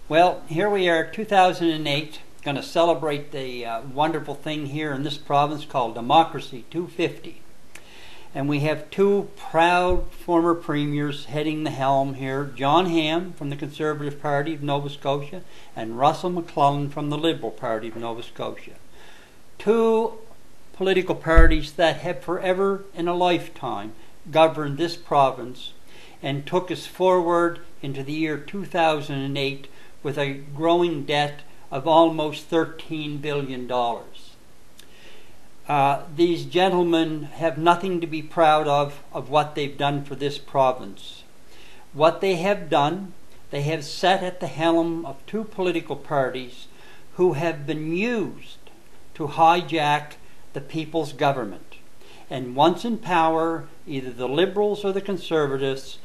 Well, here we are, 2008, going to celebrate the wonderful thing here in this province called Democracy 250. And we have two proud former premiers heading the helm here, John Ham from the Conservative Party of Nova Scotia and Russell McClellan from the Liberal Party of Nova Scotia. Two political parties that have forever in a lifetime governed this province and took us forward into the year 2008 with a growing debt of almost $13 billion. These gentlemen have nothing to be proud of what they've done for this province. What they have done, they have sat at the helm of two political parties who have been used to hijack the people's government. And once in power, either the Liberals or the Conservatives,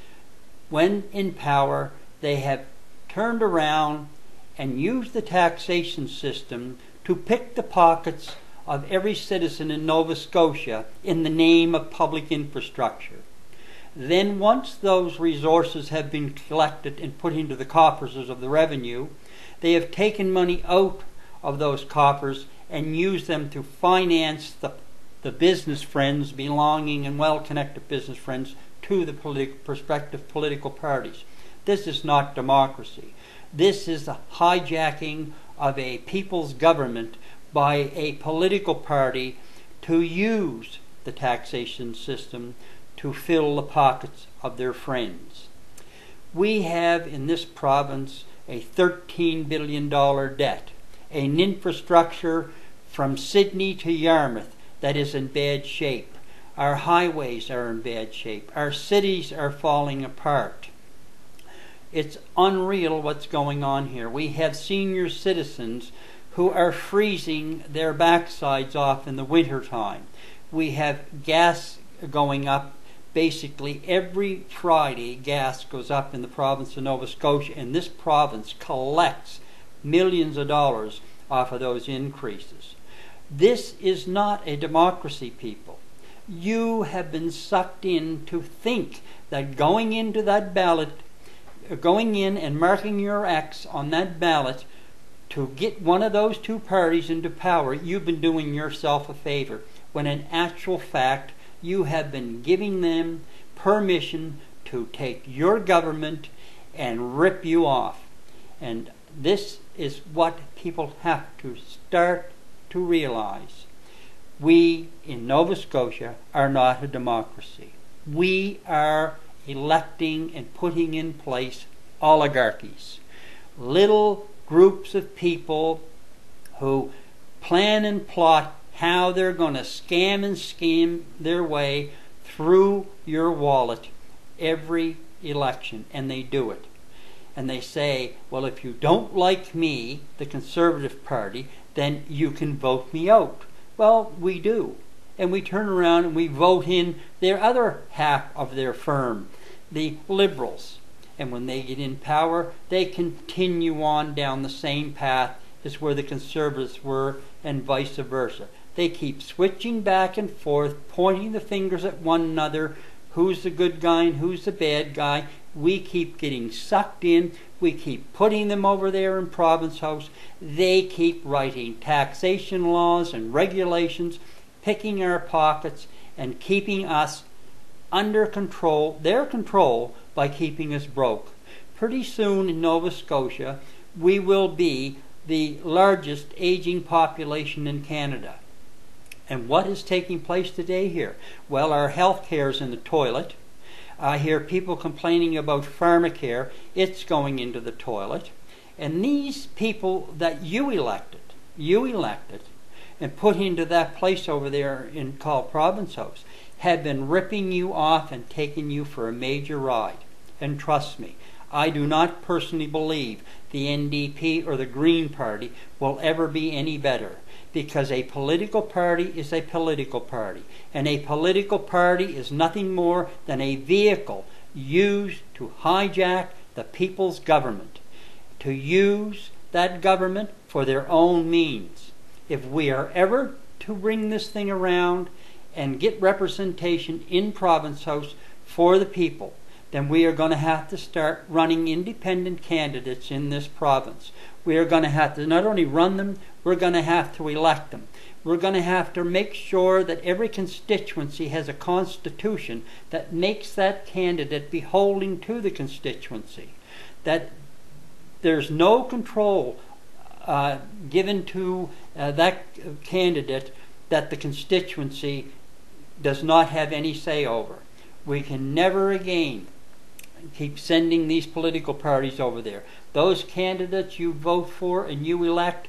when in power, they have turned around and used the taxation system to pick the pockets of every citizen in Nova Scotia in the name of public infrastructure. Then once those resources have been collected and put into the coffers of the revenue, they have taken money out of those coffers and used them to finance the business friends belonging and well-connected business friends to the prospective political parties. This is not democracy. This is the hijacking of a people's government by a political party to use the taxation system to fill the pockets of their friends. We have in this province a $13 billion debt, an infrastructure from Sydney to Yarmouth that is in bad shape. Our highways are in bad shape. Our cities are falling apart. It's unreal what's going on here. We have senior citizens who are freezing their backsides off in the wintertime. We have gas going up. Basically every Friday gas goes up in the province of Nova Scotia, and this province collects millions of dollars off of those increases. This is not a democracy, people. You have been sucked in to think that going into that ballot, going in and marking your X on that ballot to get one of those two parties into power, you've been doing yourself a favor, when in actual fact you have been giving them permission to take your government and rip you off. And this is what people have to start to realize. We in Nova Scotia are not a democracy. We are electing and putting in place oligarchies. Little groups of people who plan and plot how they're going to scam and scheme their way through your wallet every election, and they do it. And they say, well, if you don't like me, the Conservative Party, then you can vote me out. Well, we do. And we turn around and we vote in their other half of their firm, the Liberals. And when they get in power, they continue on down the same path as where the Conservatives were, and vice versa. They keep switching back and forth, pointing the fingers at one another. Who's the good guy and who's the bad guy? We keep getting sucked in. We keep putting them over there in Province House. They keep writing taxation laws and regulations, picking our pockets and keeping us under control, their control, by keeping us broke. Pretty soon in Nova Scotia, we will be the largest aging population in Canada. And what is taking place today here? Well, our health care is in the toilet. I hear people complaining about pharmacare. It's going into the toilet. And these people that you elected and put into that place over there in called Province House, have been ripping you off and taking you for a major ride. And trust me, I do not personally believe the NDP or the Green Party will ever be any better, because a political party is a political party, and a political party is nothing more than a vehicle used to hijack the people's government, to use that government for their own means. If we are ever to bring this thing around and get representation in Province House for the people, then we are going to have to start running independent candidates in this province. We are going to have to not only run them, we're going to have to elect them. We're going to have to make sure that every constituency has a constitution that makes that candidate beholden to the constituency. That there's no control given to that candidate that the constituency does not have any say over. We can never again keep sending these political parties over there. Those candidates you vote for and you elect,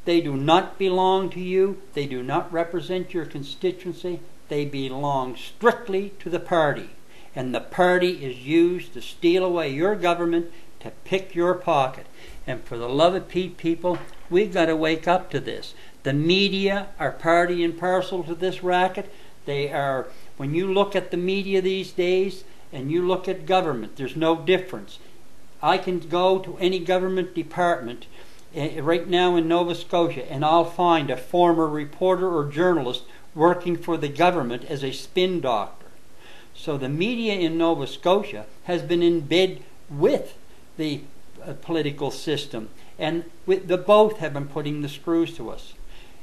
they do not belong to you. They do not represent your constituency. They belong strictly to the party. And the party is used to steal away your government, to pick your pocket. And for the love of Pete, people, we've got to wake up to this. The media are party and parcel to this racket. They are, when you look at the media these days and you look at government, there's no difference. I can go to any government department right now in Nova Scotia and I'll find a former reporter or journalist working for the government as a spin doctor. So the media in Nova Scotia has been in bed with the political system, and the both have been putting the screws to us.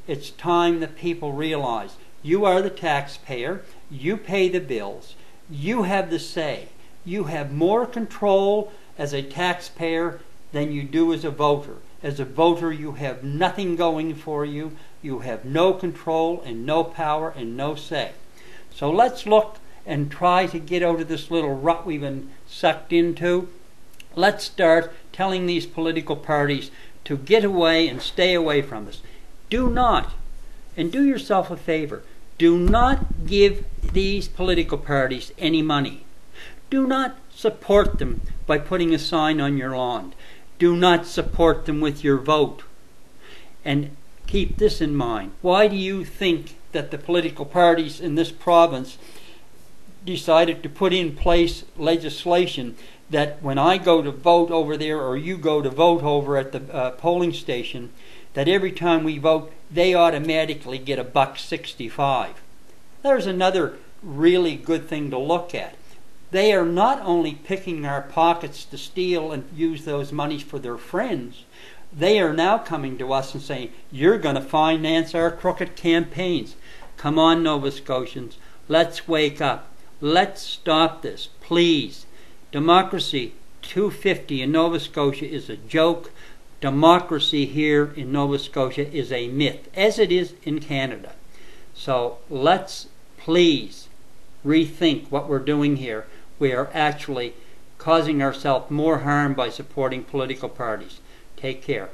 It's time that people realize you are the taxpayer, you pay the bills, you have the say. You have more control as a taxpayer than you do as a voter. As a voter, you have nothing going for you. You have no control and no power and no say. So let's look and try to get out of this little rut we've been sucked into. Let's start telling these political parties to get away and stay away from us. Do not, and do yourself a favor, do not give these political parties any money. Do not support them by putting a sign on your lawn. Do not support them with your vote. And keep this in mind. Why do you think that the political parties in this province decided to put in place legislation that when I go to vote over there or you go to vote over at the polling station, that every time we vote, they automatically get $1.65? There's another really good thing to look at. They are not only picking our pockets to steal and use those monies for their friends, they are now coming to us and saying, you're going to finance our crooked campaigns. Come on, Nova Scotians, let's wake up. Let's stop this, please. Democracy 250 in Nova Scotia is a joke. Democracy here in Nova Scotia is a myth, as it is in Canada. So let's please rethink what we're doing here. We are actually causing ourselves more harm by supporting political parties. Take care.